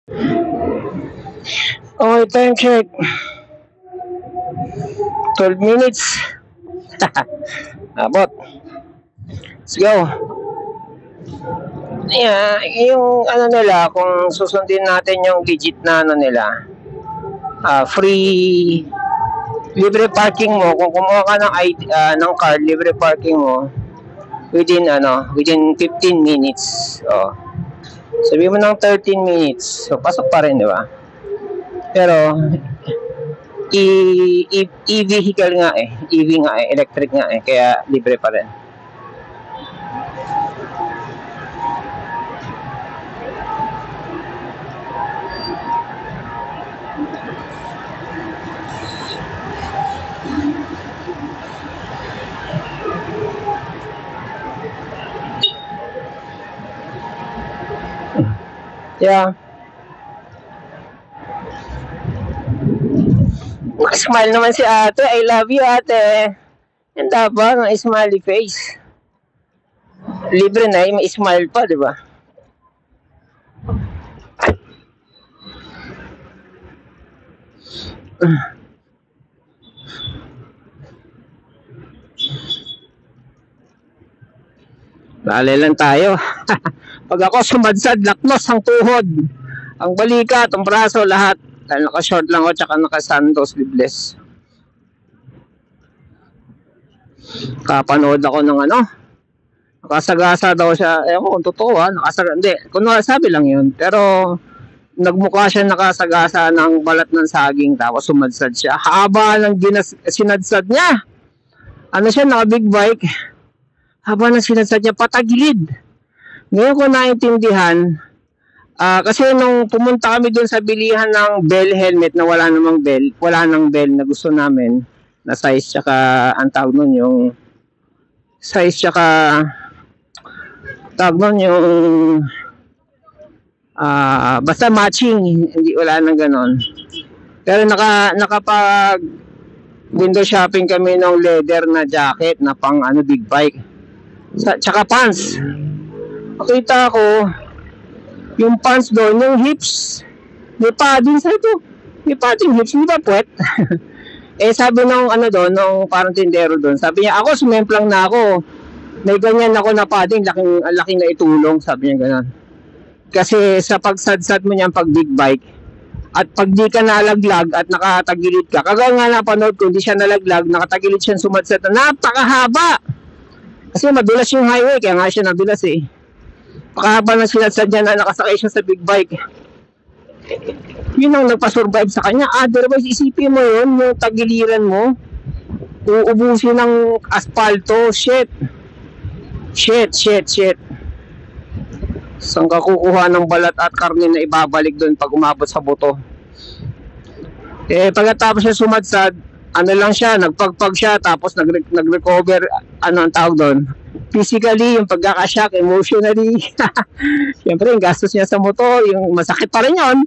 Okay, time check. 12 minutes. Abot. Let's go. Yeah, yung ano nila, kung susundin natin yung digit na ano nila, free, libre parking mo, kung kumuha ka ng, ng card, libre parking mo, within 15 minutes. Oh. Sabi mo ng 13 minutes, so pasok pa rin, di ba? Pero, e-vehicle nga eh, EV nga eh, electric nga eh, kaya libre pa rin. Yeah. Smile naman si ate. I love you, ate. Ang taba ng smiley face. Libre na, may smile pa, di ba? Lali lang tayo. Pag ako sumadsad, laknos ang tuhod, ang balikat, ang braso, lahat. Dahil naka-short lang ako, tsaka naka-sandos, bibles. Kapanood ako ng ano, nakasagasa daw siya. Ewan ko kung totoo ha, nakasagasa. Hindi, kung sabi lang yun. Pero, nagmukha siya nakasagasa ng balat ng saging, tapos sumadsad siya. Haba ng sinadsad niya. Ano siya, naka-big bike. Haba ng sinadsad niya, patagilid. Ngayon ko naintindihan, kasi nung pumunta kami doon sa bilihan ng Bell helmet na wala namang Bell, wala nang Bell na gusto namin, na size tsaka, ang tawag nun yung, size tsaka, tawag nun yung, basta matching, hindi wala nang ganon. Pero nakapag window shopping kami ng leather na jacket na pang ano big bike. Tsaka pants. Nakita ko yung pants doon, yung hips, may padding sa ito. May padding hips, hindi ba puwet? Eh sabi nung ano doon, nung parang tindero doon, sabi niya, ako sumemplang na ako. May ganyan ako na padding, laking na itulong, sabi niya gano'n. Kasi sa pagsadsad mo niyan pag big bike, at pag di ka nalaglag at nakatagilid ka, kagaya nga napanood ko, hindi siya nalaglag, nakatagilid siya sumadsad na napakahaba. Kasi madulas yung highway, kaya nga siya nadulas eh. Pakahaba na sinadsad niya na nakasakay siya sa big bike. Yun ang nagpasurvive sa kanya. Otherwise, isipin mo yun, yung tagiliran mo, uubusin ng asfalto, shit. Saan ka kukuha ng balat at karne na ibabalik doon pag umabot sa buto? Eh, pagkatapos siya sumadsad, ano lang siya, nagpagpag siya, tapos nag-recover, ano ang tawag doon? Physically, yung pagkakashock, emotionally. Siyempre, yung gastos niya sa motor, yung masakit pa rin yun.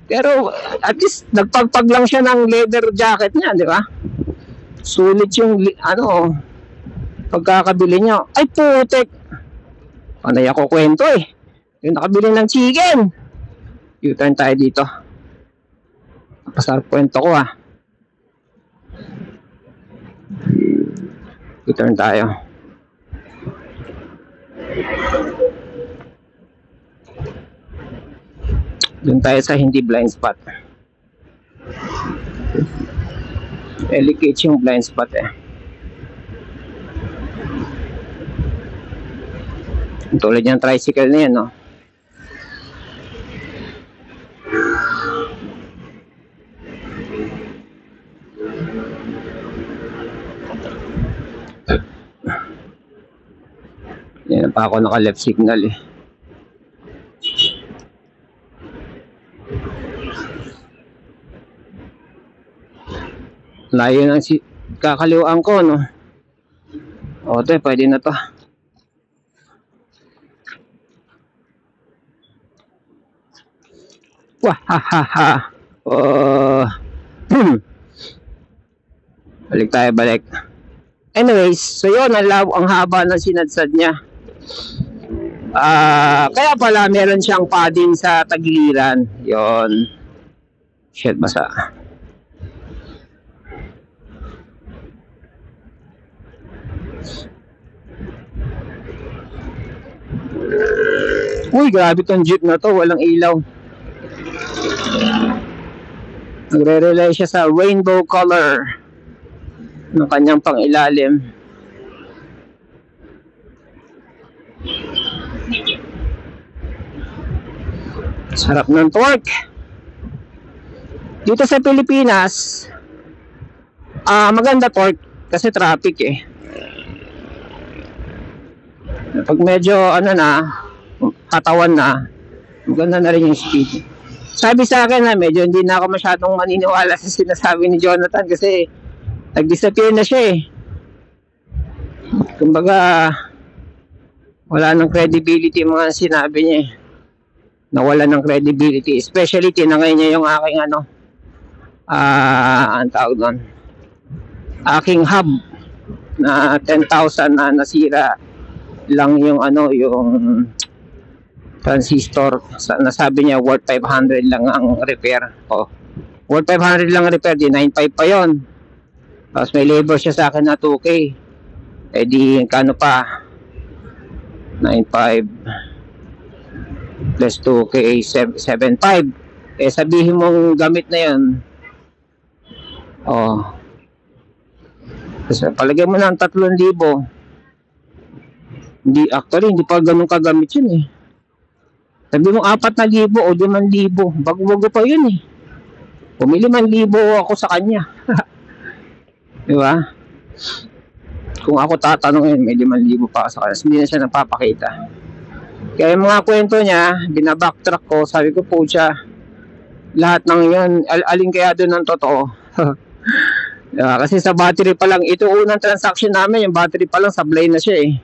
Pero, at least, nagpagpag lang siya ng leather jacket niya, di ba? Sulit yung, ano, pagkakabili niya. Ay, putek! Panay ako kwento eh. Yung nakabili ng chicken. U-turn tayo dito. Napasarap kwento ko ah. U-turn tayo. Doon tayo sa hindi blind spot. Delicate yung blind spot eh. Tulad yung tricycle na yan, no? Yan pa ako naka left signal eh. Layo ng kakaliwaan ko, no? O, ito, pwede na to. Wah, ha, ha, ha. Balik. Anyways, so yun, ang haba ng sinadsad niya. Kaya pala meron siyang padding sa tagiliran. Yon. Shit, basa. Uy, grabe tong jeep na to. Walang ilaw. Nagre-relay siya sa rainbow color ng kanyang pangilalim. Sarap ng torque. Dito sa Pilipinas, maganda torque kasi traffic eh. Pag medyo katawan na, maganda na rin yung speed. Sabi sa akin na medyo hindi na ako masyadong maniniwala sa sinasabi ni Jonathan kasi nag-disappear na siya eh. Kumbaga, wala ng credibility yung mga sinabi niya eh. Nawala ng credibility. Especially, tinangay niya yung aking ang tawag doon, aking hub na 10,000 na nasira lang yung yung transistor. Nasabi niya worth 500 lang ang repair. Worth 500 lang ang repair, di 9.5 pa yon. Tapos may labor siya sa akin na 2K. Eh di kano pa 9.5 plus 2K 7.5. Eh sabihin mong gamit na yon. Kasi palagay mo na ang 3,000. Hindi pa ganun kagamit yun eh. Sabi mo 4,000 o 5,000. Bago-bago pa yun eh. Pumili 5,000 ako sa kanya. Diba? Kung ako tatanungin, may 5,000 pa sa kanya. Hindi na siya napapakita. Kaya yung mga kwento niya, binabacktrack ko. Sabi ko po siya, lahat ng yun, alin kaya doon ng totoo? Kasi sa battery pa lang, ito unang transaction namin, yung battery pa lang, sablay na siya eh.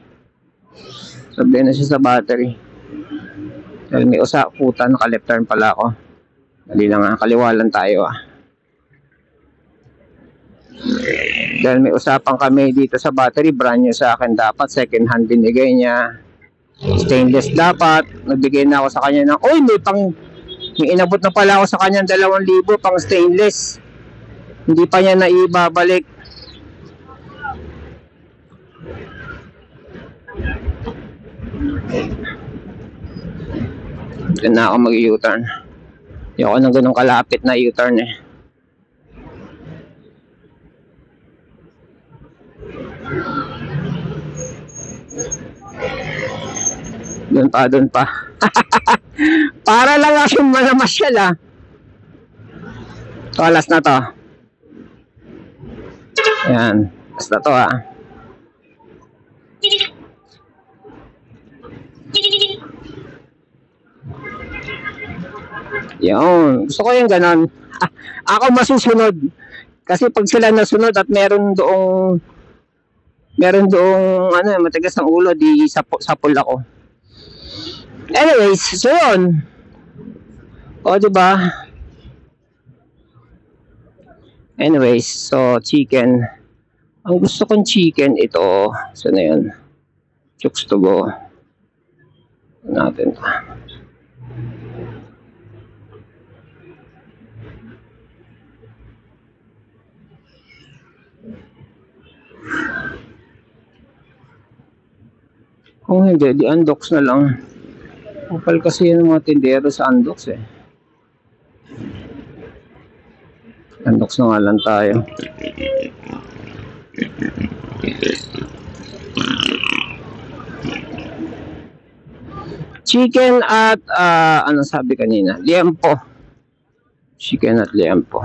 Sablay na siya sa battery. Dahil may puta, naka-left turn pala ako. Dali lang kaliwa lang tayo Dahil may usapan kami dito sa battery, brand new sa akin dapat, second hand binigay niya. Stainless dapat, nagbigay na ako sa kanya ng, may inabot na pala ako sa kanya 2,000 pang stainless. Hindi pa niya naibabalik. Diyan na ako mag-U-turn. Hindi ako nang ganun kalapit na U-turn eh. Doon pa. Para lang akong malamasyal So, last na to. Ayan. Last na to Yun. Gusto ko yung ganon. Ako masusunod. Kasi pag sila nasunod at meron doong matigas ng ulo, di sapul ako. Anyways, so yun. Diba? Anyways, so chicken. Ang gusto kong chicken ito. So na yun. Chooks to go. Natin. Kung hindi, di undox na lang. Kapal kasi yung mga tindero sa undox eh. Undox na nga lang tayo. Chicken at, ano sabi kanina? Liempo. Chicken at liempo.